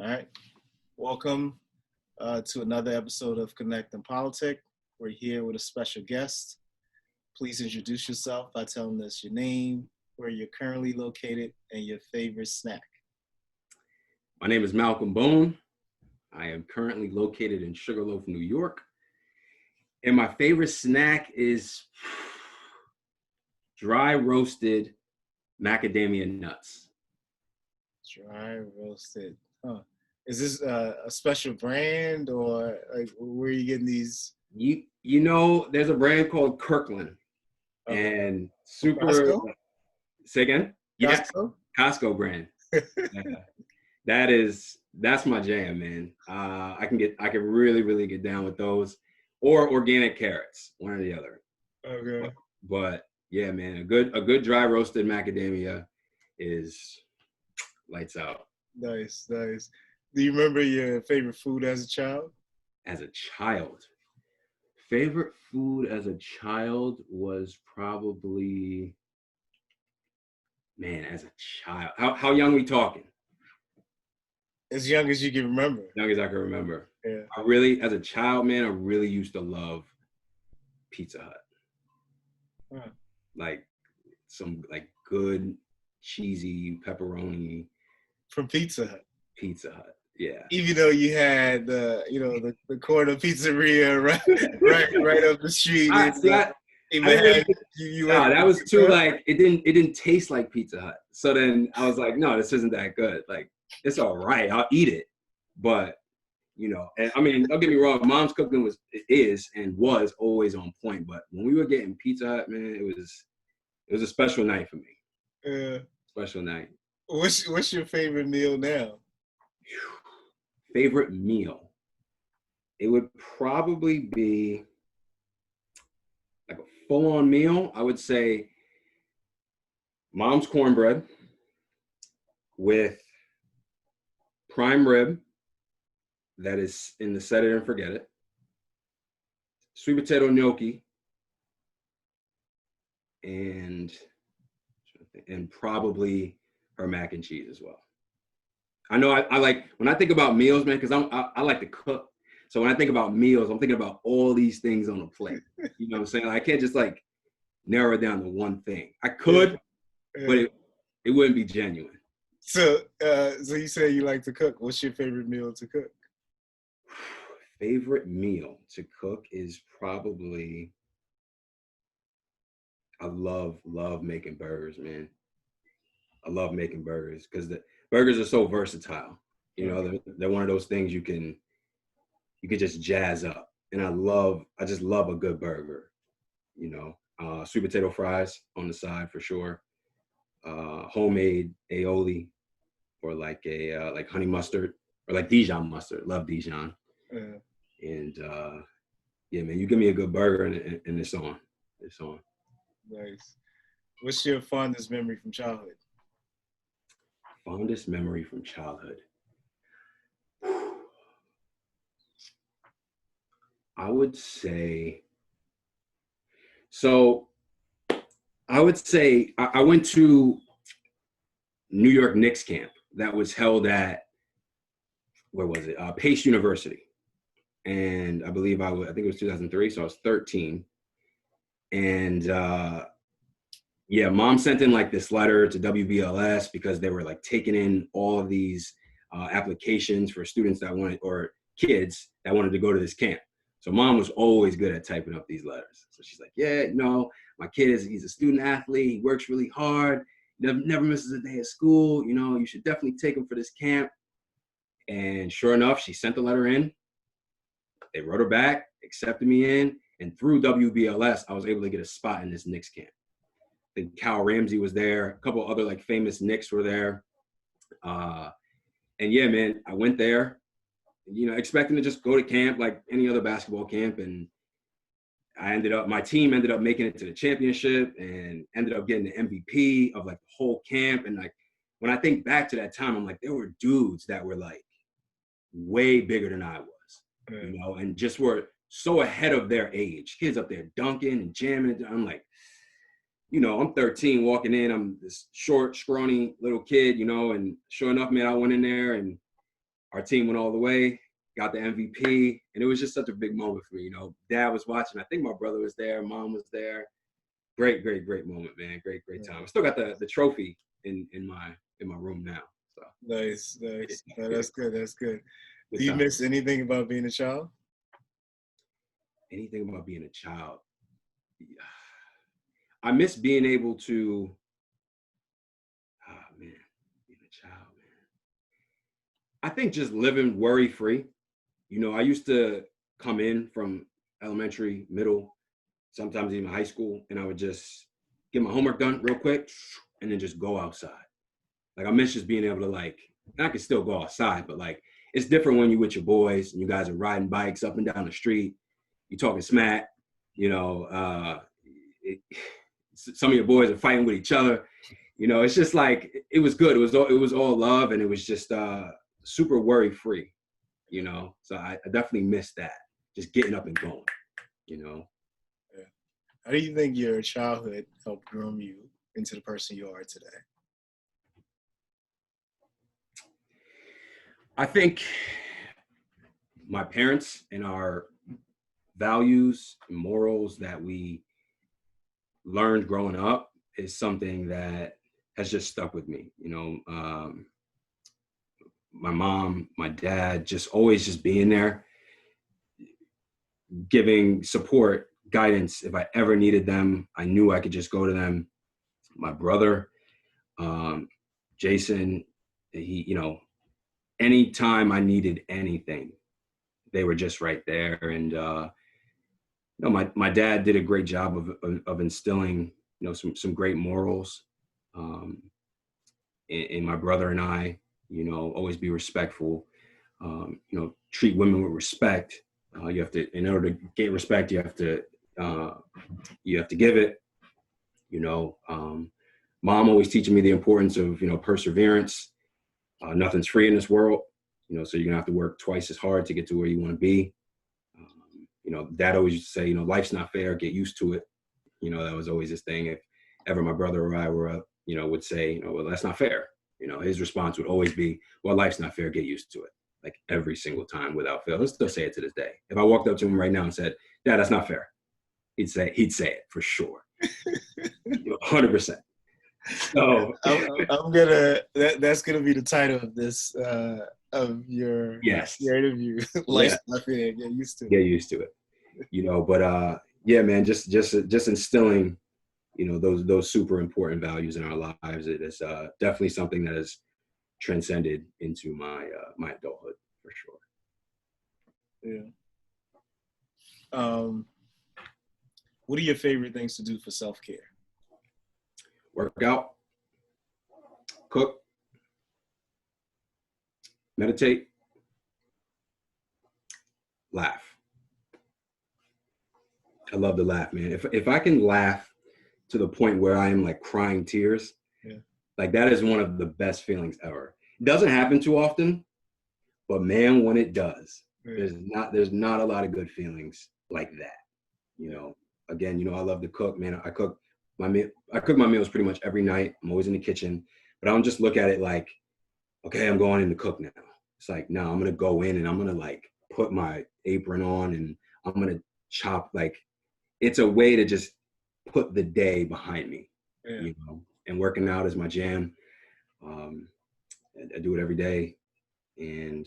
All right. Welcome to another episode of Connect and Politic. We're here with a special guest. Please introduce yourself by telling us your name, where you're currently located, and your favorite snack. My name is Malcolm Boone. I am currently located in Sugarloaf, New York. And my favorite snack is dry roasted macadamia nuts. Dry roasted. Huh. Is this a special brand or like where are you getting these? You know, there's a brand called Kirkland and super. Costco? Say again? Yeah, Costco? Costco brand. Yeah. That's my jam, man. I can really get down with those, or organic carrots, one or the other. Okay. But yeah, man, a good dry roasted macadamia is lights out. Nice. Do you remember your favorite food as a child? As a child, favorite food as a child was probably, man, as a child. How young we talking? As young as you can remember. Young as I can remember. Yeah. As a child, man, I really used to love Pizza Hut. Huh. Like some good cheesy pepperoni. From Pizza Hut. Pizza Hut, yeah. Even though you had the corner pizzeria right up the street. That was too it didn't taste like Pizza Hut. So then I was like, no, this isn't that good. Like, it's all right, I'll eat it, but and I mean, don't get me wrong, mom's cooking was always on point. But when we were getting Pizza Hut, man, it was a special night for me. Yeah. Special night. What's your favorite meal now? Favorite meal? It would probably be like a full-on meal. I would say mom's cornbread with prime rib that is in the set it and forget it, sweet potato gnocchi, and probably her mac and cheese as well. I know I like, when I think about meals, man, because I like to cook. So when I think about meals, I'm thinking about all these things on a plate. You know what I'm saying? I can't just narrow it down to one thing. I could, but it wouldn't be genuine. So you say you like to cook. What's your favorite meal to cook? Favorite meal to cook is probably, I love making burgers, man. I love making burgers because the burgers are so versatile. They're one of those things you can just jazz up. And I just love a good burger. Sweet potato fries on the side for sure. Homemade aioli, or like honey mustard, or like Dijon mustard. Love Dijon. Yeah. And yeah, man, you give me a good burger and it's on. It's on. Nice. What's your fondest memory from childhood? Fondest memory from childhood. I would say I went to New York Knicks camp that was held at, where was it? Pace University. And I believe I think it was 2003, so I was 13. And mom sent in this letter to WBLS because they were taking in all of these applications for students or kids that wanted to go to this camp. So mom was always good at typing up these letters. So she's like, yeah, my kid he's a student athlete. He works really hard. Never misses a day of school. You should definitely take him for this camp. And sure enough, she sent the letter in. They wrote her back, accepted me in, and through WBLS, I was able to get a spot in this Knicks camp. I think Cal Ramsey was there. A couple other famous Knicks were there. And yeah, man, I went there, expecting to just go to camp like any other basketball camp. And my team ended up making it to the championship and ended up getting the MVP of the whole camp. And when I think back to that time, I'm like, there were dudes that were way bigger than I was, and just were so ahead of their age. Kids up there dunking and jamming. I'm like, I'm 13 walking in. I'm this short, scrawny little kid, and sure enough, man, I went in there and our team went all the way, got the MVP, and it was just such a big moment for me. Dad was watching. I think my brother was there, mom was there. Great moment, man. Great time. I still got the trophy in my room now. So Nice. No, that's good. That's good. Do you time. miss anything about being a child? Anything about being a child? I miss being able to. Oh man, being a child, man. I think just living worry free. I used to come in from elementary, middle, sometimes even high school, and I would just get my homework done real quick and then just go outside. Like I miss just being able to I could still go outside, but it's different when you're with your boys and you guys are riding bikes up and down the street. You're talking smack, some of your boys are fighting with each other. It's just it was good. It was all love, and it was just super worry free. So I definitely miss that. Just getting up and going. Yeah. How do you think your childhood helped groom you into the person you are today? I think my parents and our values and morals that we learned growing up is something that has just stuck with me. My mom, my dad, just always just being there, giving support, guidance. If I ever needed them, I knew I could just go to them. My brother, Jason, he, anytime I needed anything, they were just right there. And, my dad did a great job of instilling, some great morals in my brother and I, always be respectful, treat women with respect. You have to, in order to get respect, you have to give it. Mom always teaching me the importance of, perseverance. Nothing's free in this world, so you're gonna have to work twice as hard to get to where you want to be. Dad always used to say, life's not fair, get used to it. That was always his thing. If ever my brother or I were up, would say, well, that's not fair. His response would always be, well, life's not fair, get used to it. Like every single time without fail. He'll still say it to this day. If I walked up to him right now and said, Dad, that's not fair, he'd say it for sure. 100%. So that's gonna be the title of this of your interview. Life's not fair, get used to it. Get used to it. But yeah, man, just instilling, those super important values in our lives. It is definitely something that has transcended into my adulthood for sure. Yeah. What are your favorite things to do for self-care? Work out, cook, meditate, laugh. I love to laugh, man. If I can laugh to the point where I am crying tears, that is one of the best feelings ever. It doesn't happen too often, but man, when it does, there's not a lot of good feelings like that. Again, I love to cook, man. I cook my meals pretty much every night. I'm always in the kitchen, but I don't just look at it okay, I'm going in to cook now. It's no, I'm gonna go in and I'm gonna put my apron on and I'm gonna chop. It's a way to just put the day behind me, and working out is my jam. I do it every day. And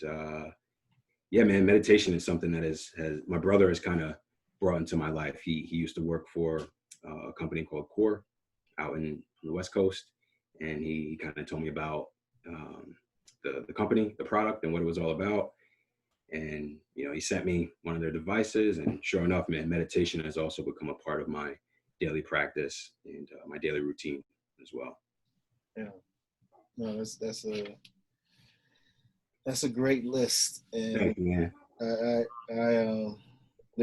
yeah, man, meditation is something that has my brother has kind of brought into my life. He used to work for a company called Core out in the West Coast. And he kind of told me about the company, the product, and what it was all about. And, he sent me one of their devices, and sure enough, man, meditation has also become a part of my daily practice and my daily routine as well. Yeah, no, that's a great list. And thank you, man. There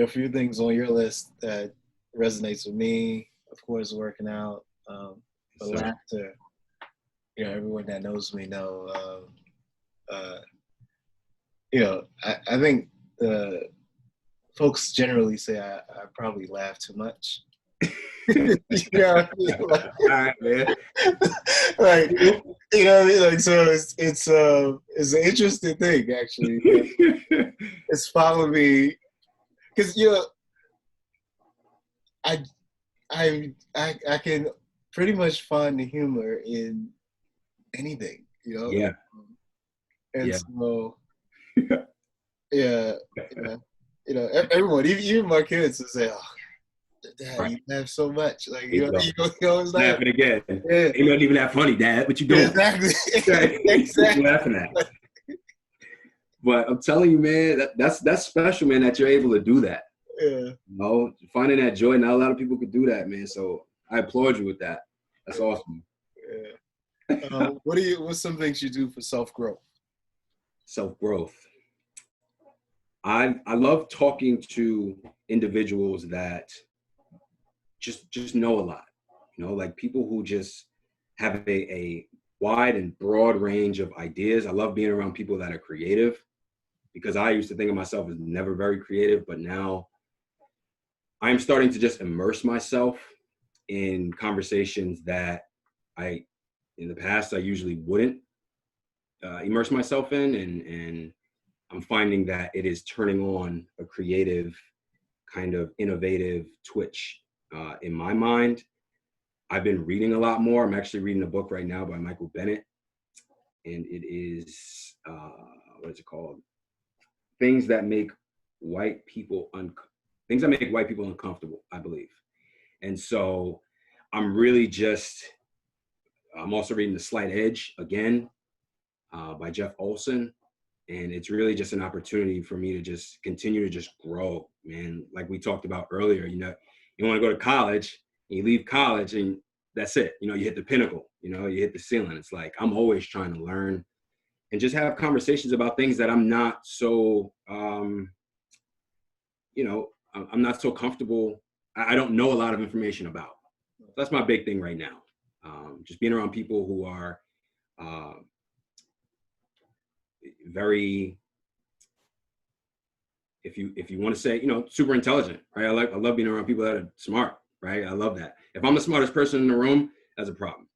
are a few things on your list that resonates with me. Of course, working out, the laughter. Everyone that knows me know. I think the folks generally say I probably laugh too much. You know what I mean? All right, man. Like, you know what I mean? Like, so it's an interesting thing actually. It's following me because I I can pretty much find the humor in anything, Yeah, and yeah. so yeah, yeah, everyone, even my kids, will say, "Oh, Dad, Right. you laugh so much," like There you go. you always laugh. Laughing again. Yeah, Ain't nothing even that funny, Dad. What you yeah, doing? exactly, Right. What you exactly. laughing at? But I'm telling you, man, that's special, man, that you're able to do that. Yeah, You know, finding that joy. Not a lot of people could do that, man. So I applaud you with that. That's awesome. yeah. What's some things you do for self growth? Self growth. I love talking to individuals that just know a lot. You know, like people who just have a wide and broad range of ideas. I love being around people that are creative because I used to think of myself as never very creative, but now I'm starting to just immerse myself in conversations that I, in the past, I usually wouldn't immerse myself in, and I'm finding that it is turning on a creative, kind of innovative twitch in my mind. I've been reading a lot more. I'm actually reading a book right now by Michael Bennett, and it is what is it called? Things that make white people things that make white people uncomfortable, I believe. And so I'm really just I'm also reading The Slight Edge again by Jeff Olson. And it's really just an opportunity for me to just continue to just grow, man. Like we talked about earlier, you want to go to college, and you leave college and that's it. You hit the pinnacle, you hit the ceiling. It's like, I'm always trying to learn and just have conversations about things that I'm not so, I'm not so comfortable. I don't know a lot of information about. So that's my big thing right now. Just being around people who are uh, very, if you want to say, super intelligent, right? I love being around people that are smart, right? I love that. If I'm the smartest person in the room, that's a problem.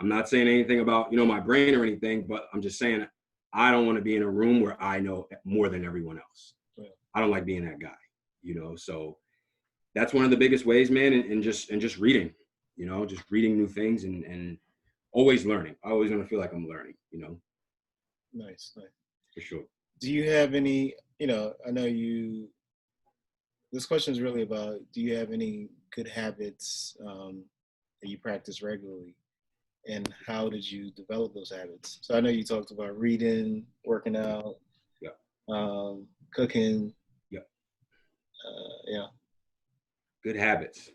I'm not saying anything about, my brain or anything, but I'm just saying I don't want to be in a room where I know more than everyone else. Yeah. I don't like being that guy, so that's one of the biggest ways, man. And just reading, just reading new things and always learning. I always want to feel like I'm learning, Nice, nice. for sure. Do you have any? I know you. This question is really about: do you have any good habits that you practice regularly, and how did you develop those habits? So I know you talked about reading, working out, Yeah. cooking. Yeah. Yeah. Good habits.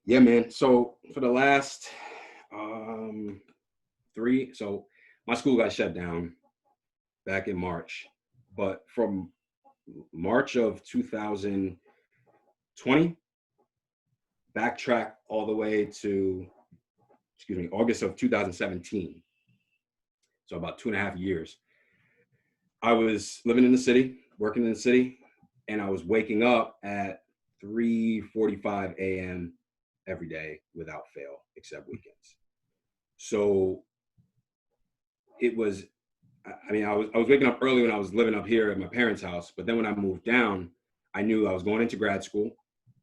Yeah, man. So for the last so my school got shut down back in March, but from March of 2020, backtrack all the way to, August of 2017. So about 2.5 years. I was living in the city, working in the city, and I was waking up at 3:45 a.m. every day without fail, except weekends. So it was, I was waking up early when I was living up here at my parents' house, but then when I moved down, I knew I was going into grad school.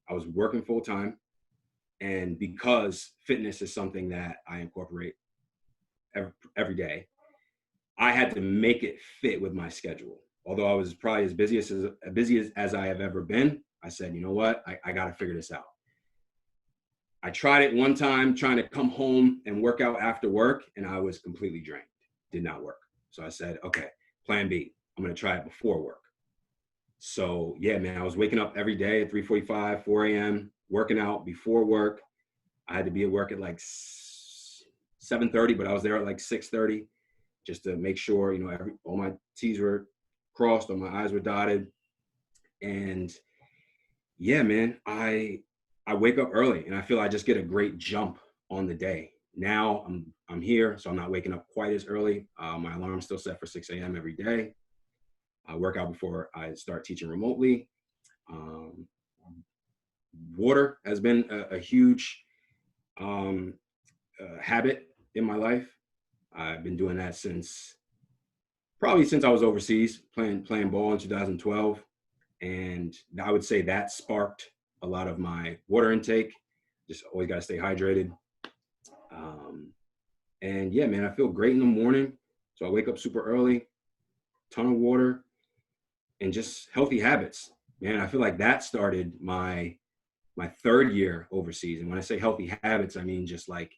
I was working full time. And because fitness is something that I incorporate every day, I had to make it fit with my schedule. Although I was probably as busy as I have ever been, I said, you know what, I got to figure this out. I tried it one time trying to come home and work out after work, and I was completely drained. Did not work. So I said, okay, plan B. I'm going to try it before work. So yeah, man, I was waking up every day at 3:45, 4 a.m., working out before work. I had to be at work at like 7:30, but I was there at like 6:30 just to make sure, all my T's were crossed, all my I's were dotted. And yeah, man, I wake up early and I feel I just get a great jump on the day. Now I'm here, so I'm not waking up quite as early. My alarm's still set for 6 a.m. every day. I work out before I start teaching remotely. water has been a huge habit in my life. I've been doing that probably since I was overseas playing ball in 2012. And I would say that sparked a lot of my water intake. Just always got to stay hydrated. And yeah, man, I feel great in the morning. So I wake up super early, ton of water, and just healthy habits. Man, I feel like that started my third year overseas. And when I say healthy habits, I mean just like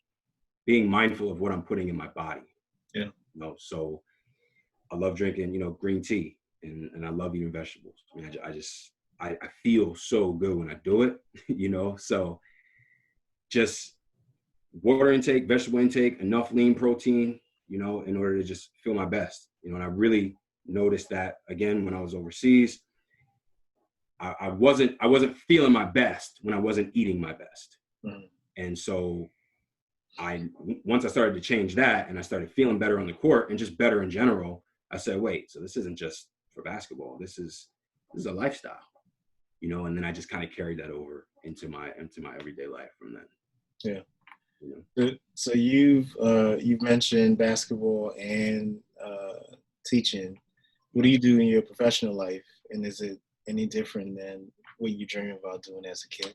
being mindful of what I'm putting in my body. Yeah. So I love drinking, green tea, and I love eating vegetables. I mean, I feel so good when I do it, so just water intake, vegetable intake, enough lean protein, in order to just feel my best, and I really noticed that again, when I was overseas, I wasn't feeling my best when I wasn't eating my best. Mm-hmm. And so once I started to change that and I started feeling better on the court and just better in general, I said, wait, so this isn't just for basketball. This is a lifestyle, and then I just kind of carried that over into my everyday life from then. Yeah. So you've mentioned basketball and teaching. What do you do in your professional life? And is it any different than what you dream about doing as a kid?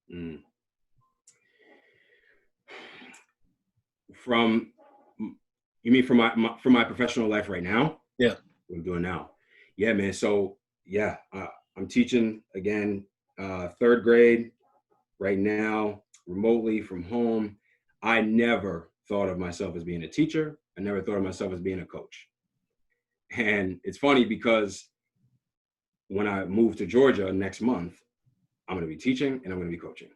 You mean from my professional life right now? Yeah. What I'm doing now. Yeah, man. So yeah, I'm teaching again, third grade right now, remotely from home. I never thought of myself as being a teacher. I never thought of myself as being a coach. And it's funny because when I move to Georgia next month, I'm going to be teaching and I'm going to be coaching.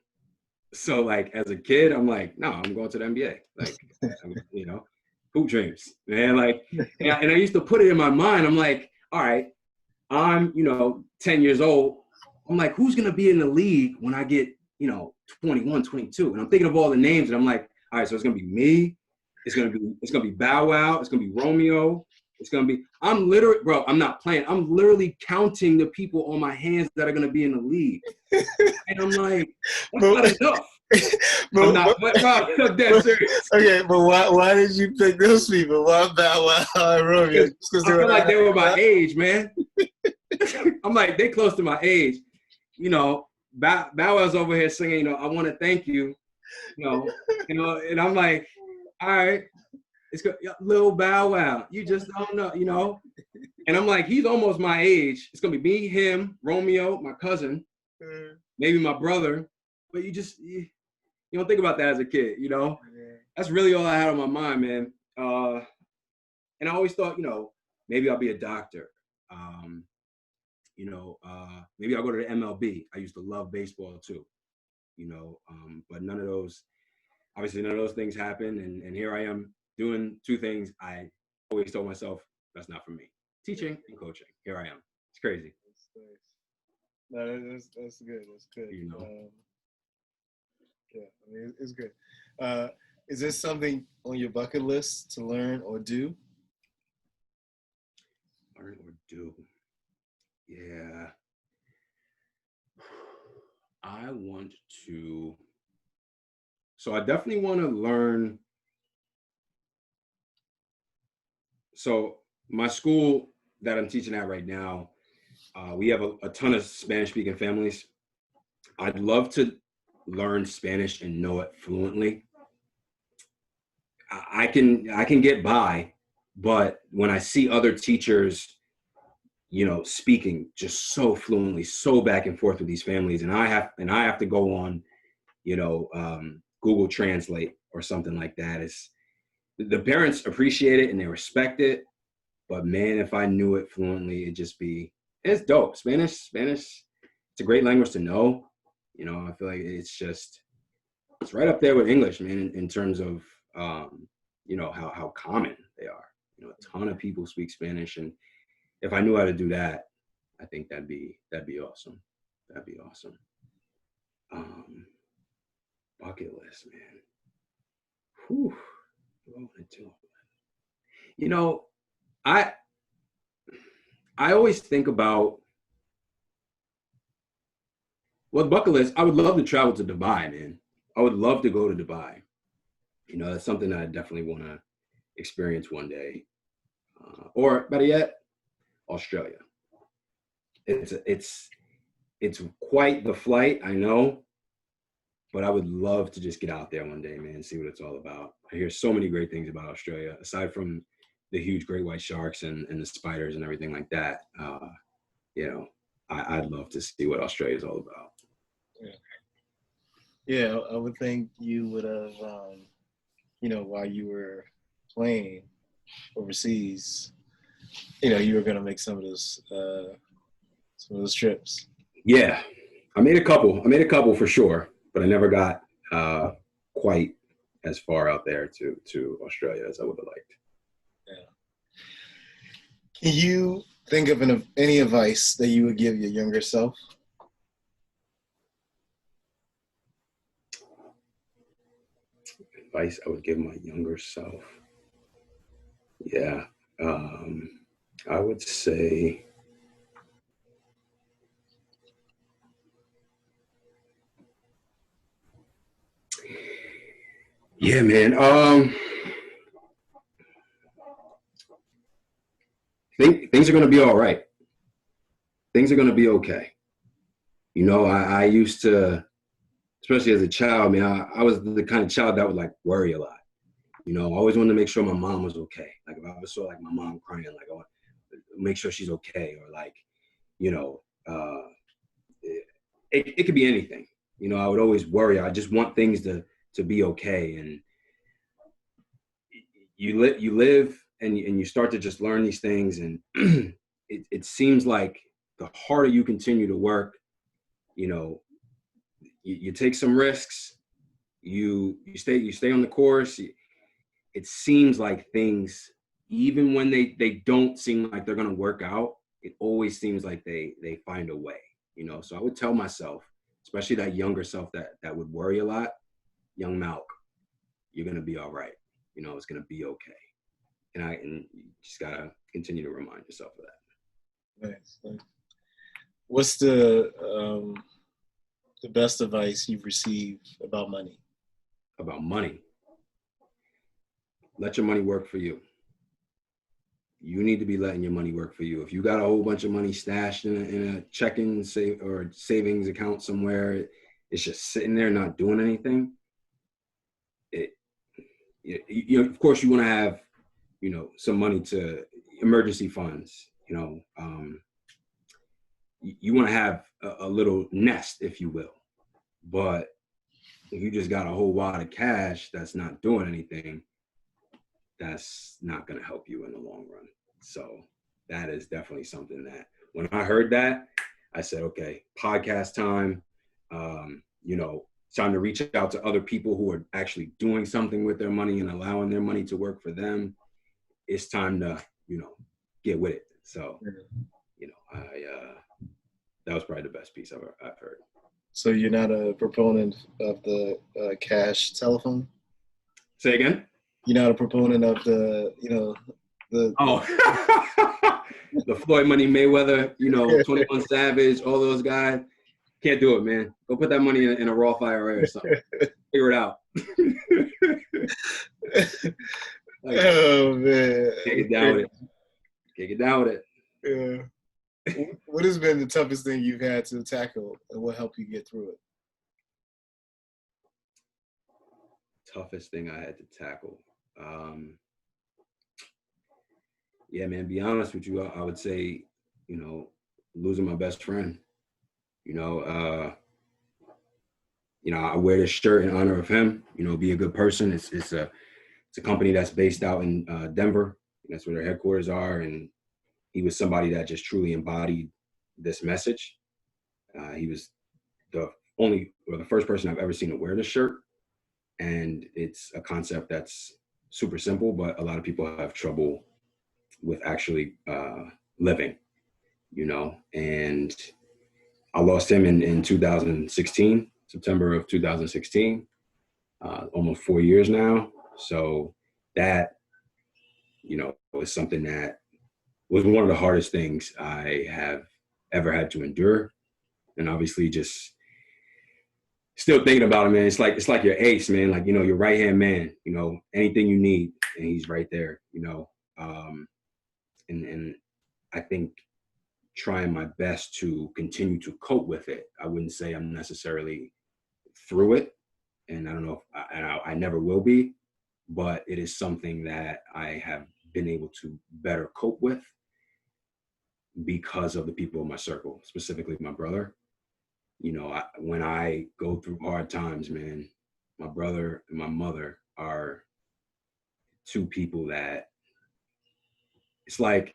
So like as a kid, I'm like, no, I'm going to the NBA. Like, hoop dreams, man. Like, and I used to put it in my mind. I'm like, all right, I'm, 10 years old. I'm like, who's going to be in the league when I get, 21, 22? And I'm thinking of all the names and I'm like, all right, so it's going to be me. It's going to be Bow Wow. It's going to be Romeo. It's going to be, I'm literally, bro, I'm not playing. I'm literally counting the people on my hands that are going to be in the league. And I'm like, that's not enough. I'm dead serious. Okay, but why did you pick those people? Why Bow Wow and Romeo? I feel like they were my age, man. I'm like, they close to my age. Bow Wow's over here singing, I want to thank you, and I'm like, all right, it's good. Little Bow Wow, you just don't know, and I'm like, he's almost my age. It's gonna be me, him, Romeo, my cousin, maybe my brother, but you don't think about that as a kid, That's really all I had on my mind, man. And I always thought, maybe I'll be a doctor. Maybe I'll go to the MLB. I used to love baseball too, but none of those things happened. And here I am doing two things I always told myself, that's not for me. Teaching and coaching. Here I am. It's crazy. No, that's good. That's good. Yeah, I mean, it's good. Is this something on your bucket list to learn or do? Learn or do? Yeah. So I definitely want to learn. So my school that I'm teaching at right now, we have a ton of Spanish-speaking families. I'd love to learn Spanish and know it fluently. I can get by, but when I see other teachers, speaking just so fluently, so back and forth with these families, and I have to go on, Google Translate or something like that. The parents appreciate it and they respect it, but man, if I knew it fluently, it's dope. Spanish, it's a great language to know. I feel like it's right up there with English, man, in terms of, how common they are. A ton of people speak Spanish, and if I knew how to do that, I think that'd be awesome. That'd be awesome. Bucket list, man. Whew. What would I do? I always think about Well, bucket list, I would love to travel to Dubai, man. I would love to go to Dubai. You know, that's something that I definitely want to experience one day. Or better yet, Australia. It's quite the flight, I know, but I would love to just get out there one day, man, and see what it's all about. I hear so many great things about Australia, aside from the huge great white sharks and the spiders and everything like that. You know, I'd love to see what Australia is all about. Yeah, I would think you would have, while you were playing overseas, you were going to make some of those trips. Yeah, I made a couple for sure, but I never got quite as far out there to Australia as I would have liked. Yeah. Can you think of any advice that you would give your younger self? Advice I would give my younger self. Yeah, I would say, yeah, man. Things are gonna be all right. Things are gonna be okay. You know, I used to, especially as a child, man. I was the kind of child that would like worry a lot. You know, I always wanted to make sure my mom was okay. Like if I ever saw like my mom crying, like I want to make sure she's okay, or like, you know, it could be anything. You know, I would always worry. I just want things to be okay. And you live and you start to just learn these things, and it seems like the harder you continue to work, you know, you take some risks, you stay on the course. It seems like things, even when they don't seem like they're gonna work out, it always seems like they find a way, you know. So I would tell myself, especially that younger self that would worry a lot, young Malk, you're gonna be all right. You know, it's gonna be okay. And you just gotta continue to remind yourself of that. Nice. What's the best advice you've received about money? About money, let your money work for you. You need to be letting your money work for you. If you got a whole bunch of money stashed in a checking or savings account somewhere, it's just sitting there not doing anything. You know, of course, you want to have, you know, some money to emergency funds. You know, you want to have a little nest, if you will. But if you just got a whole wad of cash that's not doing anything, that's not going to help you in the long run. So that is definitely something that when I heard that, I said, okay, podcast time. You know, it's time to reach out to other people who are actually doing something with their money and allowing their money to work for them. It's time to, you know, get with it. So, you know, that was probably the best piece I've heard. So you're not a proponent of the cash telephone? Say again? You're not a proponent of the the Floyd Money Mayweather, you know, 21 Savage, all those guys. Can't do it, man. Go put that money in a Roth IRA or something. Figure it out. Like, oh man. Can't get down with it. Can't get down with it. Yeah. What has been the toughest thing you've had to tackle, and what helped you get through it? Toughest thing I had to tackle. Yeah, man, be honest with you, I would say, you know, losing my best friend. You know, I wear this shirt in honor of him. You know, be a good person. It's a company that's based out in Denver. That's where their headquarters are, and he was somebody that just truly embodied this message. He was the first person I've ever seen to wear this shirt, and it's a concept that's super simple, but a lot of people have trouble with actually living. You know, and I lost him in 2016, September of 2016, almost 4 years now. So that, you know, was something that was one of the hardest things I have ever had to endure. And obviously just Still thinking about him, man. It's like your ace, man. Like, your right hand man. Anything you need, and he's right there. And I think trying my best to continue to cope with it. I wouldn't say I'm necessarily through it, and I don't know if I never will be, but it is something that I have been able to better cope with because of the people in my circle, specifically my brother. When I go through hard times, man, my brother and my mother are two people that it's like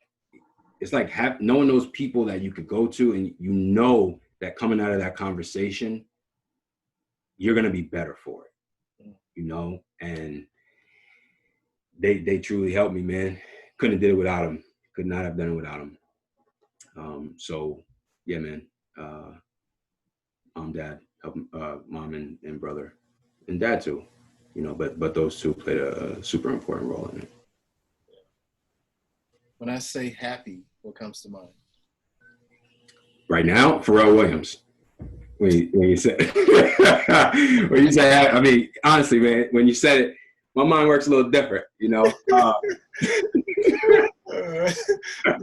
knowing those people that you could go to, and that coming out of that conversation, you're going to be better for it, and they truly helped me, man. Couldn't have did it without them. Could not have done it without them. So yeah, man, dad, help, mom and brother, and dad too, but those two played a super important role in it. When I say happy, what comes to mind? Right now, Pharrell Williams. When you said, I mean, honestly, man, when you said it, my mind works a little different,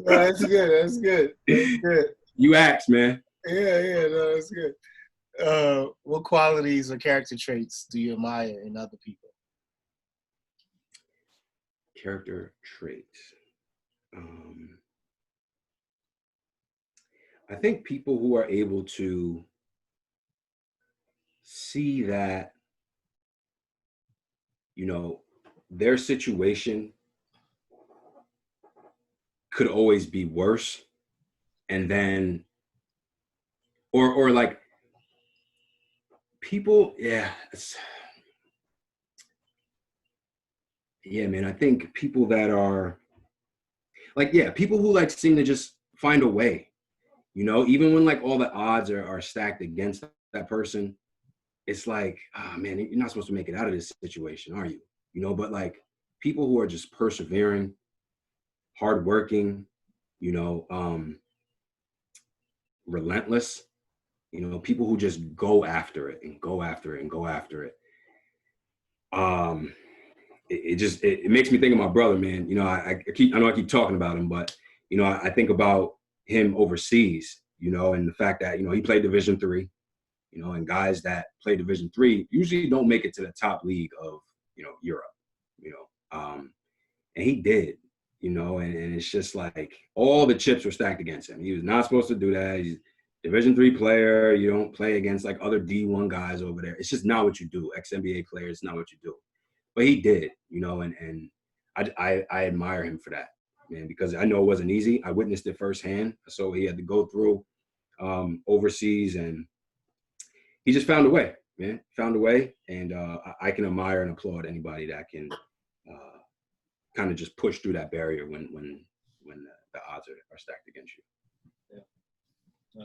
That's good. That's good. You asked, man. Yeah, no, that's good. What qualities or character traits do you admire in other people? Character traits. I think people who are able to see that, their situation could always be worse, and then, or like people, yeah, man. I think people that are like, people who like seem to just find a way, even when like all the odds are stacked against that person. It's like, oh man, you're not supposed to make it out of this situation, are you? But like people who are just persevering, hardworking, relentless, people who just go after it and go after it and go after it. It makes me think of my brother, man. I know I keep talking about him, but I think about him overseas, and the fact that he played Division III, and guys that play Division III usually don't make it to the top league of Europe, and he did, and it's just like all the chips were stacked against him. He was not supposed to do that. He's Division III player. You don't play against like other D1 guys over there. It's just not what you do. Ex-NBA players, not what you do. But he did, and I admire him for that, man, because I know it wasn't easy. I witnessed it firsthand. So he had to go through overseas, and he just found a way, man, and I can admire and applaud anybody that can kind of just push through that barrier when the odds are stacked against you. Yeah,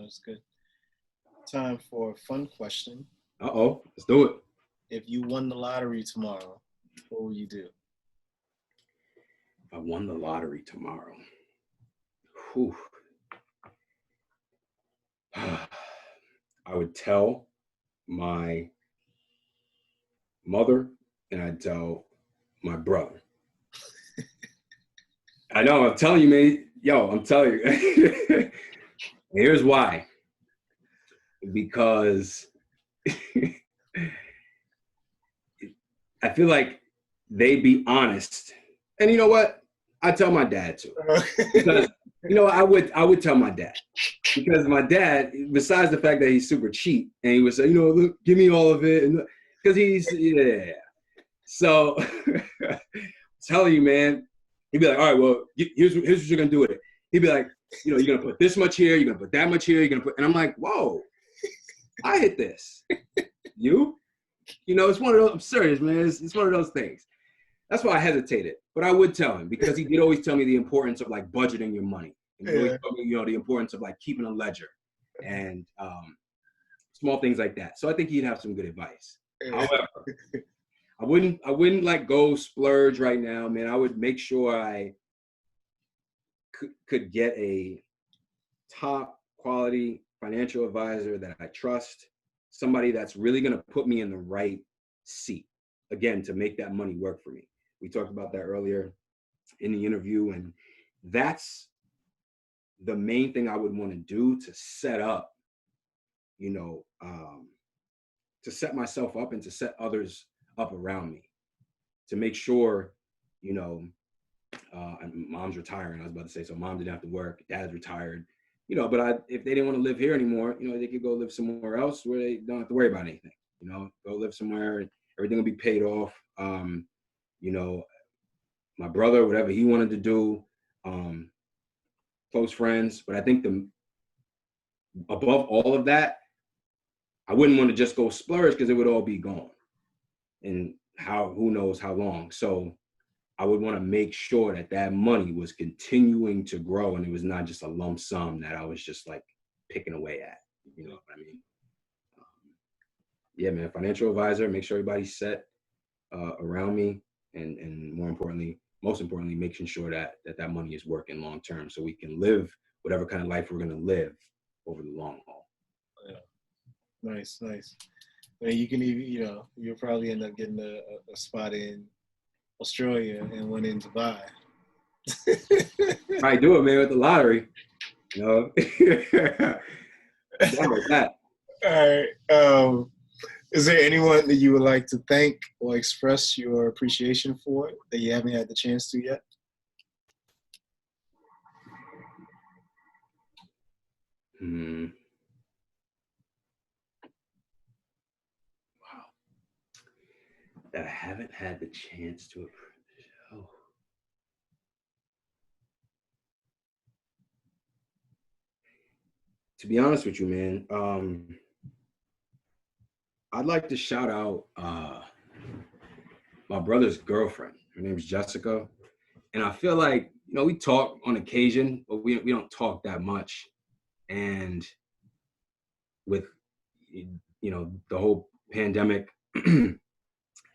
that's good. Time for a fun question. Let's do it. If you won the lottery tomorrow, what would you do? If I won the lottery tomorrow, whew. I would tell my mother and I'd tell my brother. I know, I'm telling you, man. Yo, I'm telling you. Here's why. Because I feel like they'd be honest. And you know what? I tell my dad too. Because I would tell my dad. Because my dad, besides the fact that he's super cheap, and he would say, look, give me all of it, and because he's So telling you, man, he'd be like, all right, well, here's what you're gonna do with it. He'd be like, you're gonna put this much here, you're gonna put that much here, you're gonna put, and I'm like, whoa, I hit this. It's one of those. I'm serious, man. It's one of those things. That's why I hesitated, but I would tell him, because he did always tell me the importance of like budgeting your money. And he always told me, the importance of like keeping a ledger and small things like that. So I think he'd have some good advice. However, I wouldn't like go splurge right now, man. I would make sure I could get a top quality financial advisor that I trust, somebody that's really going to put me in the right seat, again, to make that money work for me. We talked about that earlier in the interview, and that's the main thing I would want to do to set up, you know, to set myself up and to set others up around me, to make sure, you know, mom's retiring. I was about to say, so mom didn't have to work, dad's retired, you know, but if they didn't want to live here anymore, you know, they could go live somewhere else where they don't have to worry about anything, you know, go live somewhere and everything will be paid off. You know, my brother, whatever he wanted to do, close friends. But I think above all of that, I wouldn't want to just go splurge because it would all be gone. And who knows how long. So I would want to make sure that that money was continuing to grow and it was not just a lump sum that I was just like picking away at. You know what I mean? Yeah, man, financial advisor, make sure everybody's set around me. And most importantly, making sure that money is working long term so we can live whatever kind of life we're going to live over the long haul. Yeah. Nice. And you can even, you know, you'll probably end up getting a spot in Australia and one in Dubai. I do it, man, with the lottery. You know, down with that. All right. Is there anyone that you would like to thank or express your appreciation for that you haven't had the chance to yet? Wow. That I haven't had the chance to. Oh. To be honest with you, man, I'd like to shout out my brother's girlfriend. Her name's Jessica. And I feel like, you know, we talk on occasion, but we don't talk that much. And with, you know, the whole pandemic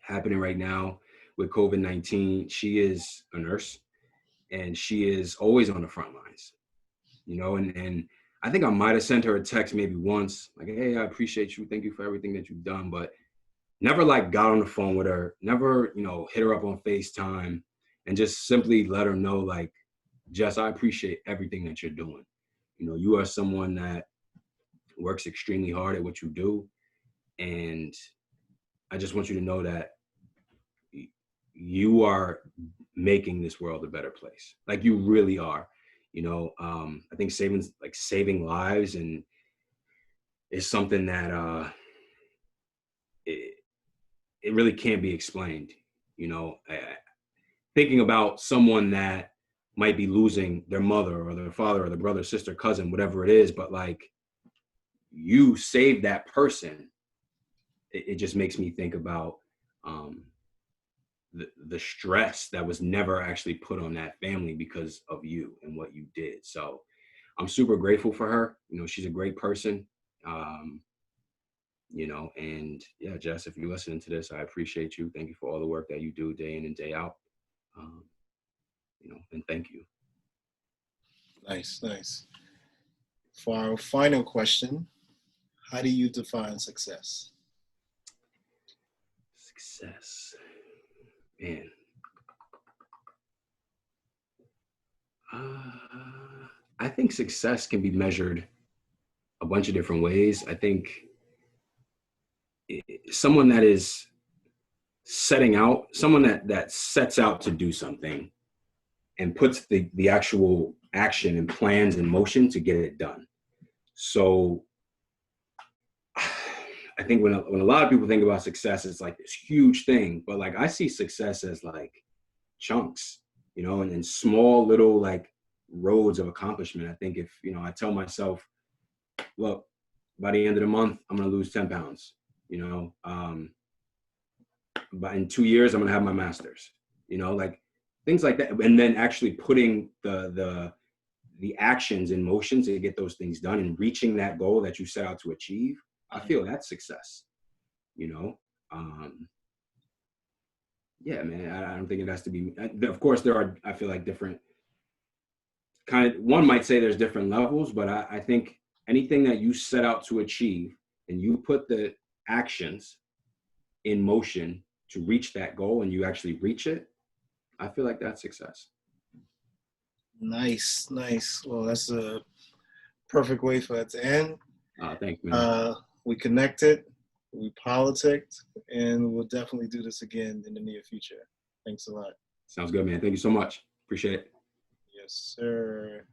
happening right now with COVID-19, she is a nurse and she is always on the front lines, you know, and I think I might have sent her a text maybe once, like, hey, I appreciate you. Thank you for everything that you've done. But never like got on the phone with her, never, you know, hit her up on FaceTime and just simply let her know, like, Jess, I appreciate everything that you're doing. You know, you are someone that works extremely hard at what you do. And I just want you to know that you are making this world a better place. Like you really are. You know, I think saving lives and is something that it really can't be explained. You know, thinking about someone that might be losing their mother or their father or their brother, sister, cousin, whatever it is, but like you saved that person. It just makes me think about the stress that was never actually put on that family because of you and what you did. So I'm super grateful for her. You know, she's a great person. You know, and yeah, Jess, if you're listening to this, I appreciate you. Thank you for all the work that you do day in and day out. You know, and thank you. Nice. For our final question, how do you define success? Success, man. I think success can be measured a bunch of different ways. I think someone that is someone that sets out to do something and puts the actual action and plans in motion to get it done. So I think when a lot of people think about success, it's like this huge thing, but like I see success as like chunks, you know, and small little like roads of accomplishment. I think if, you know, I tell myself, look, by the end of the month, I'm going to lose 10 pounds, you know, but in 2 years, I'm going to have my master's, you know, like things like that. And then actually putting the actions in motion to get those things done and reaching that goal that you set out to achieve. I feel that's success, you know? Yeah, man, I don't think it has to be, of course there are, I feel like different one might say there's different levels, but I think anything that you set out to achieve and you put the actions in motion to reach that goal and you actually reach it, I feel like that's success. Nice, nice. Well, that's a perfect way for that to end. Thanks, man. We connected, we politicked, and we'll definitely do this again in the near future. Thanks a lot. Sounds good, man. Thank you so much. Appreciate it. Yes, sir.